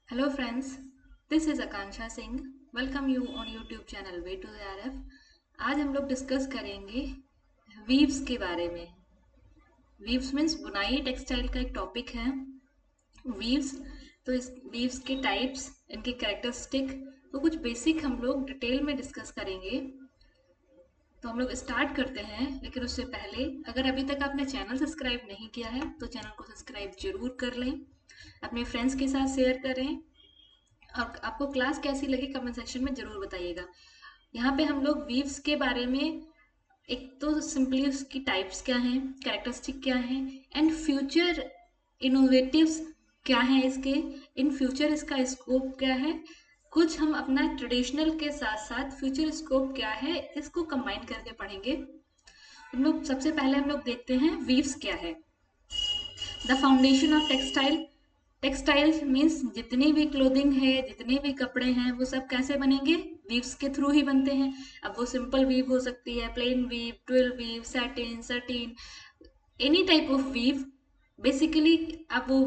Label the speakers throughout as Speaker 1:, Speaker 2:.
Speaker 1: Hello friends, this is Akanksha Singh. Welcome you on YouTube channel Way to the RF. आज हम लोग discuss करेंगे weaves के बारे में। वीव्स मीन्स बुनाई टेक्सटाइल का एक टॉपिक है। वीव्स तो इस वीव्स के टाइप्स, इनके कैरेक्टरिस्टिक, तो कुछ बेसिक हम लोग डिटेल में डिस्कस करेंगे। तो हम लोग स्टार्ट करते हैं, लेकिन उससे पहले अगर अभी तक आपने चैनल सब्सक्राइब नहीं किया है तो चैनल को सब्सक्राइब जरूर कर लें, अपने फ्रेंड्स के साथ शेयर करें और आपको क्लास कैसी लगी कमेंट सेक्शन में जरूर बताइएगा। यहाँ पे हम लोग वीव्स के बारे में एक तो सिंपली उसकी टाइप्स क्या हैं, कैरेक्टरिस्टिक क्या हैं एंड फ्यूचर इनोवेटिव्स क्या हैं इसके, इन फ्यूचर इसका स्कोप क्या है, कुछ हम अपना ट्रेडिशनल के साथ साथ फ्यूचर स्कोप क्या है इसको कंबाइन करके पढ़ेंगे। हम लोग सबसे पहले हम लोग देखते हैं वीव्स क्या है। The foundation of textile. Textile means जितनी भी क्लोथिंग है, जितने भी कपड़े हैं, वो सब कैसे बनेंगे? वीव्स के थ्रू ही बनते हैं। अब वो सिंपल वीव हो सकती है, plain weave, twill weave, satin, sateen, any type of weave. Basically अब वो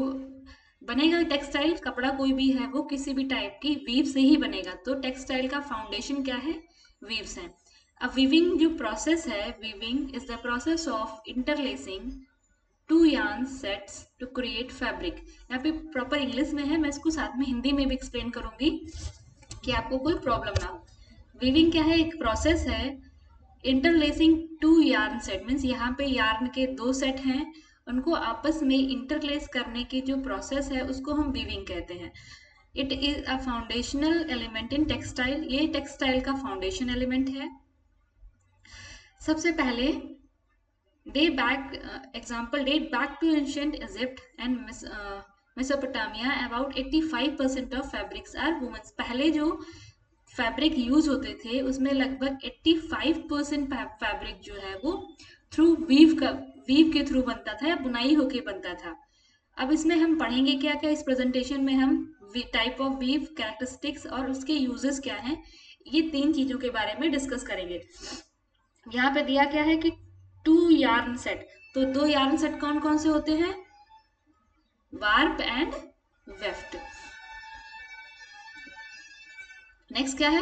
Speaker 1: बनेगा टेक्सटाइल, कपड़ा कोई भी है वो किसी भी टाइप की वीव से ही बनेगा। तो टेक्सटाइल का फाउंडेशन क्या है? वीव्स हैं। अब वीविंग जो प्रोसेस है, weaving is the process of interlacing two yarn sets to create fabric। यहाँ पे प्रॉपर इंग्लिश में है, मैं इसको साथ में हिंदी में भी एक्सप्लेन करूंगी कि आपको कोई प्रॉब्लम ना हो। वीविंग क्या है? एक प्रोसेस है। Interlacing two yarn set means यहाँ पे yarn के दो सेट हैं, उनको आपस में इंटरलेस करने की जो प्रोसेस है उसको हम वीविंग कहते हैं। It is a foundational element in textile. ये टेक्सटाइल का फाउंडेशन एलिमेंट है। सबसे पहले example date back to ancient Egypt and Mesopotamia. About 85% of fabrics are women's। पहले जो फैब्रिक यूज होते थे उसमें लगभग 85% फैब्रिक जो है वो थ्रू वीव के थ्रू बनता था या बुनाई होके बनता था। अब इसमें हम पढ़ेंगे क्या क्या इस प्रेजेंटेशन में। हम टाइप ऑफ वीव, कैरेक्टरिस्टिक्स और उसके यूजेस क्या हैं, ये तीन चीजों के बारे में डिस्कस करेंगे। यहाँ पे दिया क्या है कि टू yarn सेट, तो दो yarn सेट कौन कौन से होते हैं? Warp and weft. नेक्स्ट क्या है?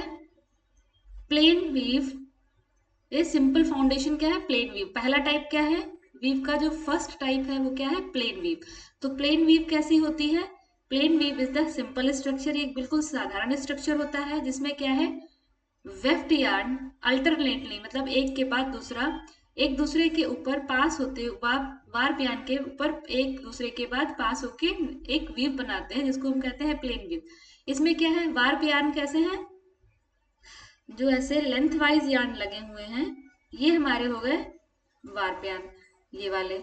Speaker 1: Plain weave. ये सिंपल फाउंडेशन क्या है? Plain weave. पहला टाइप क्या है वीव का? जो फर्स्ट टाइप है वो क्या है? Plain weave. तो प्लेन वीव कैसी होती है? Plain weave is the simple structure. एक बिल्कुल साधारण स्ट्रक्चर होता है जिसमें क्या है? वेफ्ट यार्न अल्टरनेटली, मतलब एक के बाद दूसरा, एक दूसरे के ऊपर पास होते, वार्प यार्न के ऊपर एक दूसरे के बाद पास होके एक वीव बनाते हैं जिसको हम कहते हैं प्लेन वीव। इसमें क्या है? वार्प यार्न कैसे हैं? जो ऐसे लेंथ वाइज यार्न लगे हुए हैं, ये हमारे हो गए वार्प यार्न, ये वाले।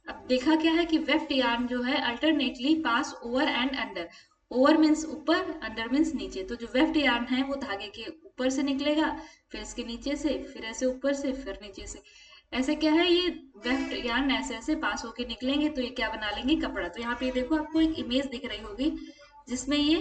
Speaker 1: अब देखा क्या है कि वेफ्ट यार्न जो है alternately pass over and under. Over means ऊपर, अंडर मीन्स नीचे। तो जो वेफ्ट यार्न है वो धागे के ऊपर से निकलेगा, फिर इसके नीचे से, फिर ऐसे ऊपर से, फिर नीचे से। ऐसे क्या है? ये वेफ्ट यार्न ऐसे ऐसे पास होके निकलेंगे तो ये क्या बना लेंगे? कपड़ा। तो यहाँ पे देखो आपको एक इमेज दिख रही होगी जिसमें ये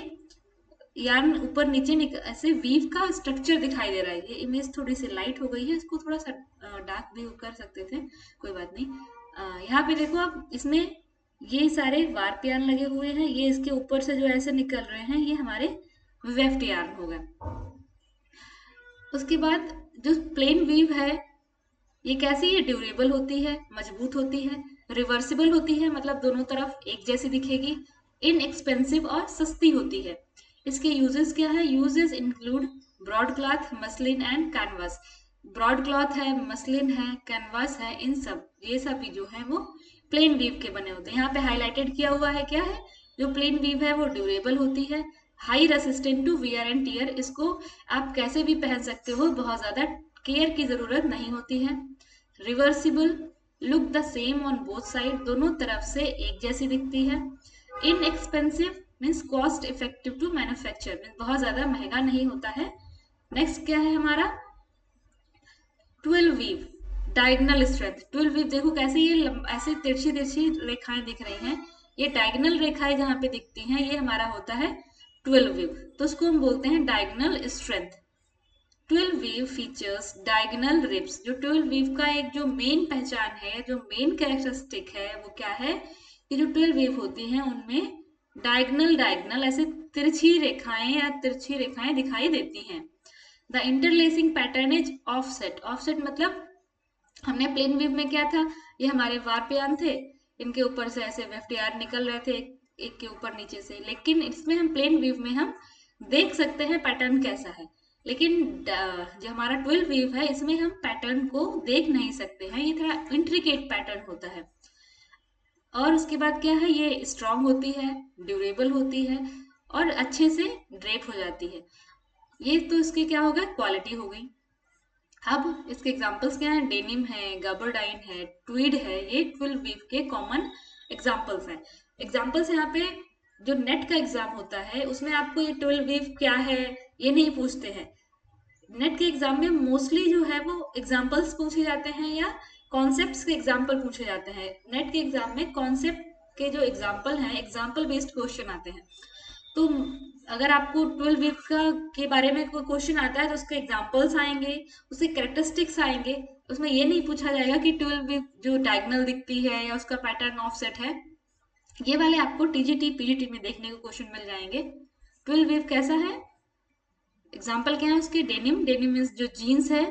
Speaker 1: यार्न ऊपर नीचे ऐसे वीव का स्ट्रक्चर दिखाई दे रहा है। ये इमेज थोड़ी सी लाइट हो गई है, इसको थोड़ा सा डार्क भी कर सकते थे, कोई बात नहीं। यहाँ पे देखो आप, इसमें ये सारे वार्प यार्न लगे हुए हैं, ये इसके ऊपर से जो ऐसे निकल रहे हैं ये हमारे वेफ्ट यार्न हो गए। उसके बाद जो प्लेन वीव है ये कैसी है? ड्यूरेबल होती है, मजबूत होती है, रिवर्सिबल होती है, मतलब दोनों तरफ एक जैसी दिखेगी, इनएक्सपेंसिव और सस्ती होती है। इसके यूजेस क्या है? Uses include broad cloth, muslin and canvas. Broad cloth है, मसलिन है, कैनवास है, इन सब ये सभी जो है वो प्लेन वीव के बने होते हैं। यहाँ पे हाईलाइटेड किया हुआ है क्या है? जो प्लेन वीव है वो ड्यूरेबल होती है, high resistant to wear and tear. इसको आप कैसे भी पहन सकते हो, बहुत ज्यादा केयर की जरूरत नहीं होती है। Reversible, look the same on both side, दोनों तरफ से एक जैसी दिखती है। Inexpensive means cost effective to manufacture, means बहुत ज्यादा महंगा नहीं होता है। नेक्स्ट क्या है हमारा? Twill weave, diagonal strength. Twill weave देखो कैसे ये ऐसे तिरछी तिरछी रेखाएं दिख रही हैं, ये डायगनल रेखाएं जहां पे दिखती हैं ये हमारा होता है ट्विल वीव, तो उसको हम बोलते हैं diagonal strength. Twill weave features diagonal ribs. जो ट्विल वीव का एक जो मेन पहचान है, जो मेन कैरेक्टरिस्टिक है वो क्या है कि जो ट्विल वीव होती हैं उनमें डायगनल डायगनल ऐसे तिरछी रेखाएं या तिरछी रेखाएं दिखाई देती हैं। The interlacing pattern is offset. Offset मतलब हमने प्लेन वेव में क्या था, ये हमारे वारपयान थे, इनके ऊपर से ऐसे एफटीआर निकल रहे थे एक के ऊपर नीचे से, लेकिन इसमें हम प्लेन वेव में हम देख सकते हैं पैटर्न कैसा है, लेकिन जो हमारा 12 वेव है इसमें हम पैटर्न को देख नहीं सकते हैं, ये थोड़ा इंट्रिकेट पैटर्न होता है। और उसके बाद क्या है, ये स्ट्रांग होती है, ड्यूरेबल होती है और अच्छे से ड्रेप हो जाती है। ये तो इसकी क्या होगा, क्वालिटी हो गई। अब इसके एग्जांपल्स क्या हैं, डेनिम है, गैबरडाइन है, ट्वीड है, ये 12 वीव के कॉमन एग्जांपल्स हैं। एग्जांपल्स यहाँ पे जो नेट का एग्जाम होता है उसमें आपको ये 12 वीव क्या है ये नहीं पूछते हैं। नेट के एग्जाम में मोस्टली जो है वो एग्जांपल्स पूछे जाते हैं या कॉन्सेप्ट्स के एग्जांपल पूछे जाते हैं। नेट के एग्जाम में कॉन्सेप्ट के जो एग्जांपल हैं, एग्जांपल बेस्ड क्वेश्चन आते हैं। तो अगर आपको 12 वीक का के बारे में कोई क्वेश्चन आता है तो उसके एग्जांपल्स आएंगे, उसके कैरेक्टरिस्टिक्स आएंगे। उसमें ये नहीं पूछा जाएगा कि 12 वीक जो डायगोनल दिखती है या उसका पैटर्न ऑफसेट है। ये वाले आपको टीजीटी पीजीटी में देखने को क्वेश्चन मिल जाएंगे। 12 वीक कैसा है, एग्जाम्पल क्या है उसके, डेनिम, डेनिम मीन्स जो जीन्स है,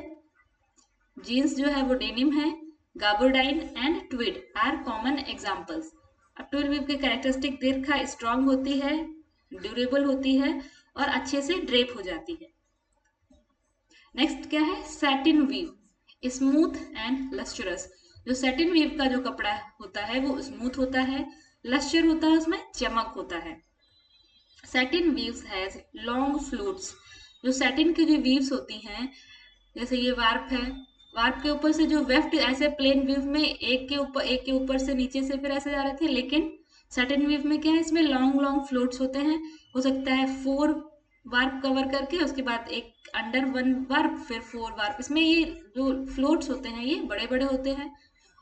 Speaker 1: जीन्स जो है वो डेनिम है। गाबोडाइन and Tweed are common examples. अब 12 वीव के कैरेक्टरिस्टिक देखा, स्ट्रांग होती है, ड्यूरेबल होती है और अच्छे से ड्रेप हो जाती है। नेक्स्ट क्या है, satin weave, smooth and lustrous. जो सैटिन वीव का जो कपड़ा होता है वो स्मूथ होता है, लस्चर होता है, उसमें चमक होता है। Satin weaves has long flutes. जो सैटिन की जो वीव्स होती हैं, जैसे ये वार्प है, वार्प के ऊपर से जो वेफ्ट ऐसे प्लेन वीव में एक के ऊपर से नीचे से फिर ऐसे जा रहे थे, लेकिन सैटिन वीव में क्या है, इसमें लॉन्ग लॉन्ग फ्लोट्स होते हैं। हो सकता है 4 वार्प कवर करके उसके बाद एक अंडर 1 वार्प फिर 4 वार्प। इसमें ये जो फ्लोट्स होते हैं ये बड़े बड़े होते हैं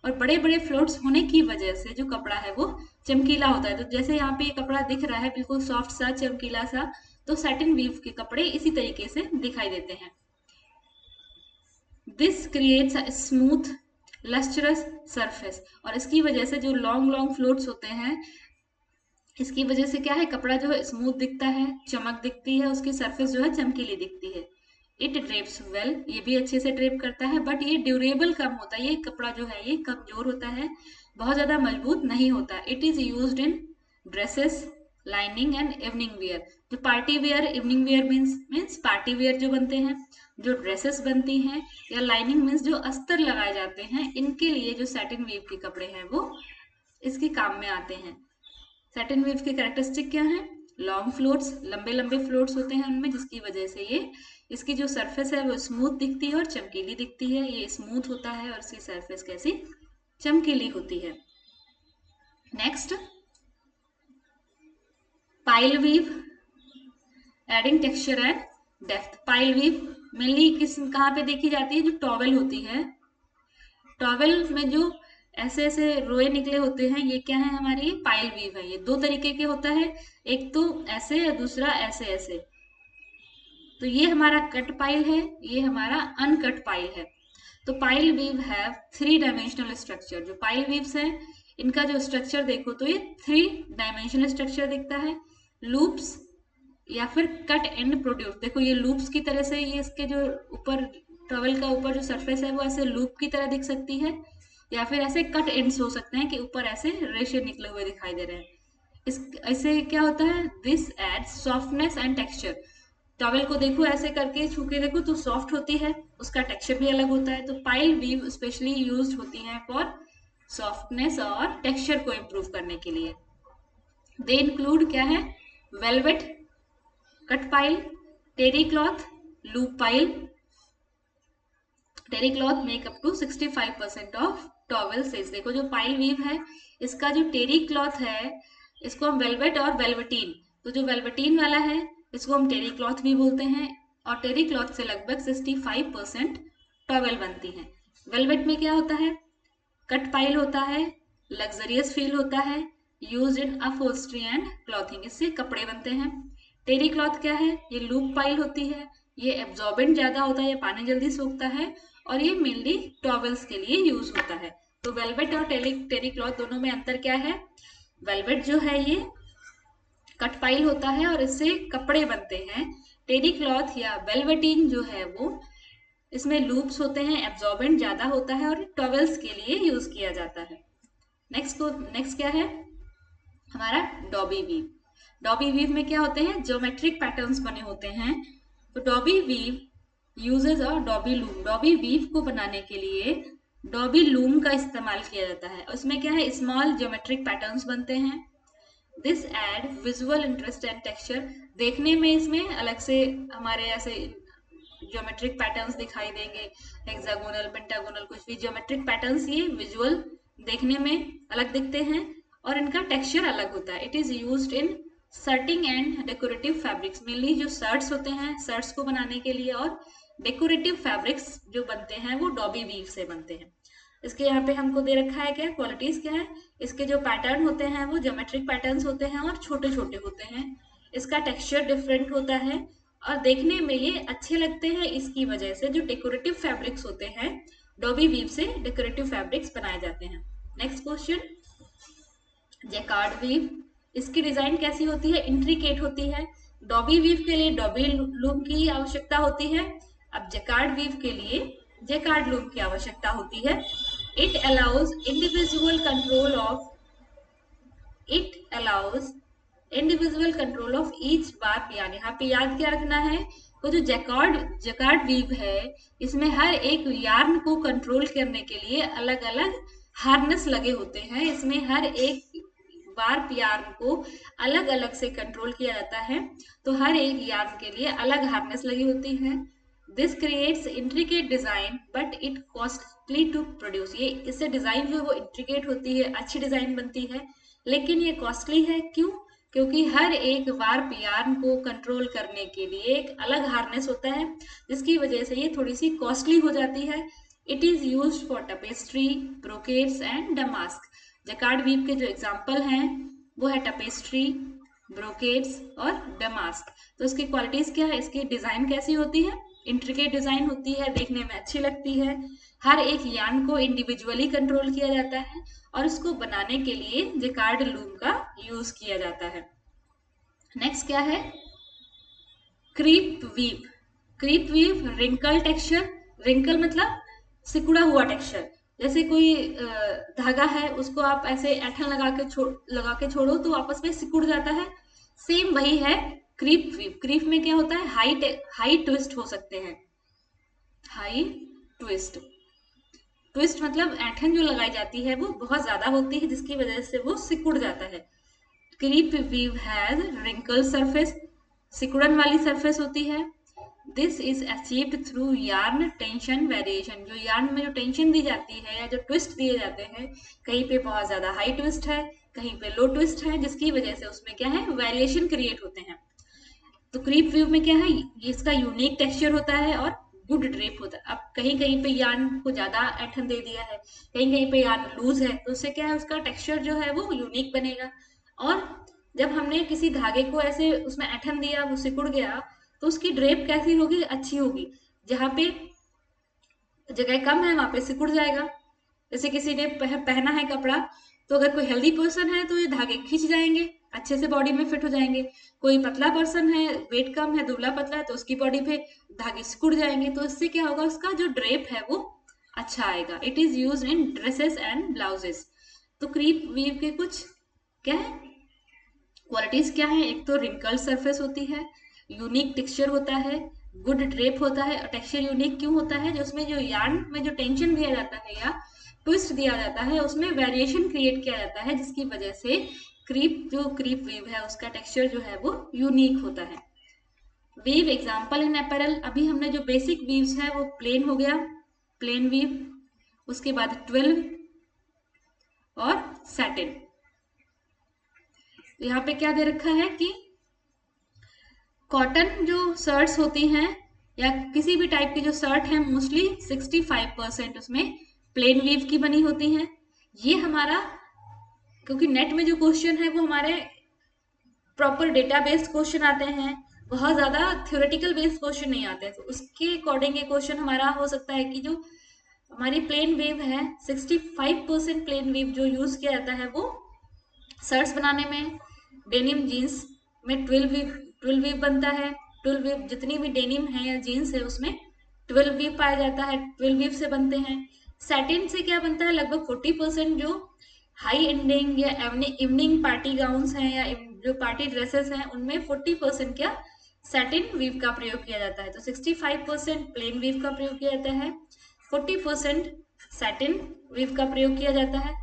Speaker 1: और बड़े बड़े फ्लोट्स होने की वजह से जो कपड़ा है वो चमकीला होता है। तो जैसे यहाँ पे ये कपड़ा दिख रहा है बिल्कुल सॉफ्ट सा चमकीला सा, तो सैटिन वीव के कपड़े इसी तरीके से दिखाई देते हैं। This creates a smooth lustrous surface. और इसकी वजह से जो लॉन्ग लॉन्ग फ्लोट्स होते हैं, इसकी वजह से क्या है, कपड़ा जो है स्मूथ दिखता है, चमक दिखती है, उसकी सरफेस जो है चमकीली दिखती है। इट ड्रेप्स वेल, ये भी अच्छे से ड्रेप करता है, बट ये ड्यूरेबल कम होता है, ये कपड़ा जो है ये कमजोर होता है, बहुत ज्यादा मजबूत नहीं होता। It is used in dresses, lining and evening wear. जो party wear, evening wear means party wear जो बनते हैं, जो ड्रेसेस बनती हैं, या लाइनिंग मीन्स जो अस्तर लगाए जाते हैं, इनके लिए जो सैटिन वीव के कपड़े हैं वो इसके काम में आते हैं। सैटिन वीव के कैरेक्टरिस्टिक क्या है, लॉन्ग फ्लोट्स, लंबे लंबे फ्लोट्स होते हैं उनमें, जिसकी वजह से ये इसकी जो सरफेस है वो स्मूथ दिखती है और चमकीली दिखती है। ये स्मूथ होता है और इसकी सरफेस कैसी, चमकीली होती है। Next, pile weave, adding texture and depth. Pile weave mainly कहाँ पे देखी जाती है, जो टॉवेल होती है, टॉवेल में जो ऐसे ऐसे रोए निकले होते हैं, ये क्या है, हमारी पाइल वीव है। ये दो तरीके के होता है, एक तो ऐसे और दूसरा ऐसे ऐसे। तो ये हमारा कट पाइल है, ये हमारा अनकट पाइल है। तो pile weave have 3 dimensional structure. जो पाइल वीव्स हैं इनका जो स्ट्रक्चर देखो तो ये 3 डायमेंशनल स्ट्रक्चर दिखता है। लूप्स या फिर कट एंड प्रोड्यूस। देखो ये लूप्स की तरह से, ये इसके जो ऊपर टॉवेल का ऊपर जो सरफेस है वो ऐसे लूप की तरह दिख सकती है, या फिर ऐसे कट एंड्स हो सकते हैं कि ऊपर ऐसे रेशे निकले हुए दिखाई दे रहे हैं। इस ऐसे क्या होता है, this adds softness and texture. Towel को देखो ऐसे करके छू के देखो तो सॉफ्ट होती है, उसका टेक्सचर भी अलग होता है। तो पाइल वीव स्पेशली यूज्ड होती है फॉर सॉफ्टनेस और टेक्सचर को इम्प्रूव करने के लिए। दे इंक्लूड क्या है, velvet, cut pile, terry cloth, loop pile. Terry cloth make up to 65% of towel sales. देखो जो पाइल वीव है इसका जो टेरी क्लॉथ है इसको हम वेलवेट और वेलवेटीन, तो जो वेलवेटीन वाला है इसको हम टेरी क्लॉथ भी बोलते हैं, और टेरी क्लॉथ से लगभग 65% टॉवेल बनती है। वेलवेट में क्या होता है, कट पाइल होता है, लग्जरियस फील होता है, used in upholstery and clothing, इससे कपड़े बनते हैं। टेरी क्लॉथ क्या है, ये लूप पाइल होती है, ये एब्जॉर्बेंट ज्यादा होता है, ये पानी जल्दी सोखता है और ये मेनली टॉवेल्स के लिए यूज होता है। तो वेलवेट और टेरी क्लॉथ दोनों में अंतर क्या है, वेलवेट जो है ये कट फाइल होता है और इससे कपड़े बनते हैं। टेरी क्लॉथ या वेलवेटीन जो है वो, इसमें लूप्स होते हैं, एब्जॉर्बेंट ज्यादा होता है और टॉवेल्स के लिए यूज किया जाता है। नेक्स्ट क्या है हमारा डॉबी वीव। डॉबी वीव में क्या होते हैं, ज्योमेट्रिक पैटर्न्स बने होते हैं। तो dobby weave uses a dobby loom. Dobby weave को बनाने के लिए डॉबी लूम का इस्तेमाल किया जाता है। उसमें क्या है, स्मॉल ज्योमेट्रिक पैटर्न्स बनते हैं। This add visual interest and texture. देखने में इसमें अलग से हमारे ऐसे ज्योमेट्रिक पैटर्न्स दिखाई देंगे, हेक्सागोनल, पेंटागोनल, कुछ भी ज्योमेट्रिक पैटर्न्स ये विजुअल देखने में अलग दिखते हैं और इनका टेक्सचर अलग होता है। It is used in shirting and decorative fabrics. Mainly जो शर्ट्स होते हैं, शर्ट्स को बनाने के लिए, और डेकोरेटिव फैब्रिक्स जो बनते हैं वो डॉबी वीव से बनते हैं। इसके यहाँ पे हमको दे रखा है क्या, क्वालिटीज क्या है। इसके जो पैटर्न होते हैं वो ज्योमेट्रिक पैटर्न्स होते हैं और छोटे छोटे होते हैं। इसका टेक्सचर डिफरेंट होता है और देखने में ये अच्छे लगते हैं। इसकी वजह से जो डेकोरेटिव फैब्रिक्स होते हैं, डॉबी वीव से डेकोरेटिव फैब्रिक्स बनाए जाते हैं। Next question, jacquard weave. इसकी डिजाइन कैसी होती है, इंट्रिकेट होती है। डॉबी वीव के लिए डॉबी लूम की आवश्यकता होती है। अब जैकार्ड वीव के लिए जैकार्ड लूम की आवश्यकता होती है। It allows individual control of each bar yarn. यहाँ पे याद क्या रखना है, वो जो जैकार्ड वीव है, इसमें हर एक यार्न को कंट्रोल करने के लिए अलग अलग हार्नेस लगे होते हैं। इसमें हर एक वार्प यार्न को अलग अलग से कंट्रोल किया जाता है, तो हर एक यार्न के लिए अलग हार्नेस लगी होती है। This creates intricate design but it costly to produce. ये इससे डिजाइन जो है वो इंट्रिकेट होती है, अच्छी डिजाइन बनती है, लेकिन ये कॉस्टली है। क्यों? क्योंकि हर एक वार्प यार्न को कंट्रोल करने के लिए एक अलग हार्नेस होता है, जिसकी वजह से ये थोड़ी सी कॉस्टली हो जाती है। It is used for tapestry, brocades and damask. Jacquard weave के जो एग्जाम्पल हैं वो है टपेस्ट्री, ब्रोकेड्स और डमास्क। तो इसकी क्वालिटीज क्या है, इसकी डिजाइन कैसी होती है, इंट्रिकेट डिजाइन होती है, देखने में अच्छी लगती है। हर एक यार्न को इंडिविजुअली कंट्रोल किया जाता है और इसको बनाने के लिए जैकार्ड लूम का यूज किया जाता है। नेक्स्ट क्या है, crepe weave. Crepe weave wrinkle texture. Wrinkle मतलब सिकुड़ा हुआ टेक्सचर। जैसे कोई धागा है, उसको आप ऐसे ऐठन लगा के छोड़ो तो आपस में सिकुड़ जाता है। सेम वही है क्रीप वीव। क्रीप में क्या होता है, हाई ट्विस्ट हो सकते हैं। हाई ट्विस्ट, ट्विस्ट मतलब ऐठन जो लगाई जाती है वो बहुत ज्यादा होती है, जिसकी वजह से वो सिकुड़ जाता है। Crepe weave has wrinkle surface. सिकुड़न वाली सरफेस होती है। This is achieved through yarn tension variation. जो यार्न में जो टेंशन दी जाती है या जो ट्विस्ट दिए जाते हैं, कहीं पे बहुत ज्यादा हाई ट्विस्ट है, कहीं पे लो ट्विस्ट है, जिसकी वजह से उसमें क्या है, वेरिएशन क्रिएट होते हैं। तो क्रीप व्यू में क्या है, इसका यूनिक टेक्सचर होता है और गुड ड्रेप होता है। अब कहीं कहीं पे यार्न को ज्यादा ऐठन दे दिया है, कहीं कहीं पे यार्न लूज है, तो उससे क्या है, उसका टेक्सचर जो है वो यूनिक बनेगा। और जब हमने किसी धागे को ऐसे उसमें ऐठन दिया, वो सिकुड़ गया, तो उसकी ड्रेप कैसी होगी, अच्छी होगी। जहाँ पे जगह कम है वहां पे सिकुड़ जाएगा। जैसे किसी ने पहना है कपड़ा, तो अगर कोई हेल्दी पर्सन है तो ये धागे खींच जाएंगे, अच्छे से बॉडी में फिट हो जाएंगे। कोई पतला पर्सन है, वेट कम है, दुबला पतला है, तो उसकी बॉडी पे धागे सिकुड़ जाएंगे। तो इससे क्या होगा, उसका जो ड्रेप है वो अच्छा आएगा। It is use in dresses and blouses. तो क्रीप वीव के कुछ क्या है, क्वालिटीज क्या है, एक तो रिंकल सरफेस होती है, यूनिक टेक्सचर होता है, गुड ड्रेप होता है। और टेक्सचर यूनिक क्यों होता है, जो उसमें जो यार्न में जो टेंशन दिया जाता है या ट्विस्ट दिया जाता है, उसमें वेरिएशन क्रिएट किया जाता है, जिसकी वजह से क्रीप वीव है उसका टेक्सचर जो है वो यूनिक होता है। Weave example in apparel. अभी हमने जो बेसिक वीव्स है वो प्लेन हो गया, प्लेन वीव, उसके बाद 12 और सैटिन। तो यहाँ पे क्या दे रखा है कि कॉटन जो शर्ट्स होती हैं या किसी भी टाइप की जो शर्ट है, मोस्टली 65% उसमें प्लेन वीव की बनी होती हैं। ये हमारा, क्योंकि नेट में जो क्वेश्चन है वो हमारे प्रॉपर डेटा बेस्ड क्वेश्चन आते हैं, बहुत ज्यादा थ्योरेटिकल बेस्ड क्वेश्चन नहीं आते हैं, तो उसके अकॉर्डिंग ये क्वेश्चन हमारा हो सकता है कि जो हमारी प्लेन वेव है, 65% प्लेन वेव जो यूज किया जाता है वो शर्ट्स बनाने में, डेनिम जीन्स में 12 वीव बनता है। 12 वीव जितनी भी डेनिम है या जीन्स है उसमें 12 वीव पाया जाता है, 12 वीव से बनते हैं। सैटिन से क्या बनता है, लगभग 40% जो हाई एंडिंग या इवनिंग पार्टी गाउन्स हैं या जो पार्टी ड्रेसेस हैं उनमें 40% क्या सैटिन वीव का प्रयोग किया जाता है। तो 65% प्लेन वीव का प्रयोग किया जाता है, 40% सैटिन वीव का प्रयोग किया जाता है।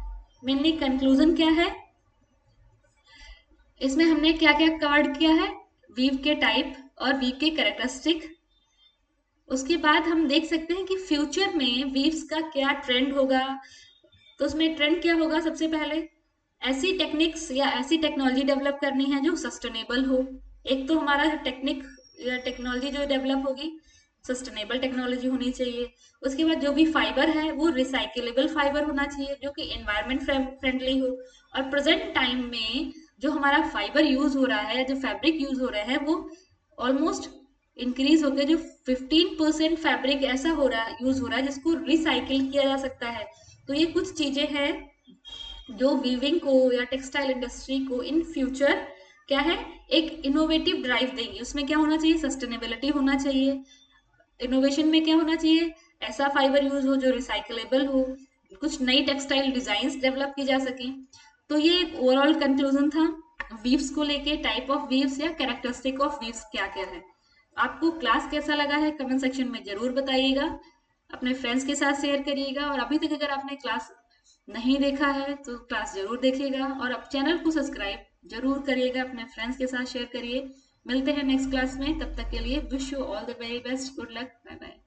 Speaker 1: मेनली कंक्लूजन क्या है, इसमें हमने क्या क्या कवर्ड किया है, वीव के टाइप और वीव के कैरेक्टरिस्टिक। उसके बाद हम देख सकते हैं कि फ्यूचर में वीव्स का क्या ट्रेंड होगा। तो उसमें ट्रेंड क्या होगा, सबसे पहले ऐसी टेक्निक्स या ऐसी टेक्नोलॉजी डेवलप करनी है जो सस्टेनेबल हो। एक तो हमारा टेक्निक या टेक्नोलॉजी जो डेवलप होगी सस्टेनेबल टेक्नोलॉजी होनी चाहिए। उसके बाद जो भी फाइबर है वो रिसाइकेलेबल फाइबर होना चाहिए जो कि एनवायरमेंट फ्रेंडली हो। और प्रेजेंट टाइम में जो हमारा फाइबर यूज हो रहा है, जो फैब्रिक यूज हो रहा है वो ऑलमोस्ट इंक्रीज होकर जो 15% फैब्रिक ऐसा हो रहा है, यूज हो रहा है जिसको रिसाइकिल किया जा सकता है। तो ये कुछ चीजें हैं जो वीविंग को या टेक्सटाइल इंडस्ट्री को इन फ्यूचर क्या है एक इनोवेटिव ड्राइव देंगी। उसमें क्या होना चाहिए, सस्टेनेबिलिटी होना चाहिए। इनोवेशन में क्या होना चाहिए, ऐसा फाइबर यूज हो जो रिसाइकलेबल हो, कुछ नई टेक्सटाइल डिजाइन्स डेवलप की जा सके। तो ये एक ओवरऑल कंक्लूजन था वीव्स को लेके, टाइप ऑफ वीव्स या कैरेक्टरिस्टिक ऑफ वीव्स क्या क्या है। आपको क्लास कैसा लगा है कमेंट सेक्शन में जरूर बताइएगा, अपने फ्रेंड्स के साथ शेयर करिएगा। और अभी तक अगर आपने क्लास नहीं देखा है तो क्लास जरूर देखिएगा और अब चैनल को सब्सक्राइब जरूर करिएगा, अपने फ्रेंड्स के साथ शेयर करिए। मिलते हैं नेक्स्ट क्लास में, तब तक के लिए wish you all the very best, good luck, bye bye.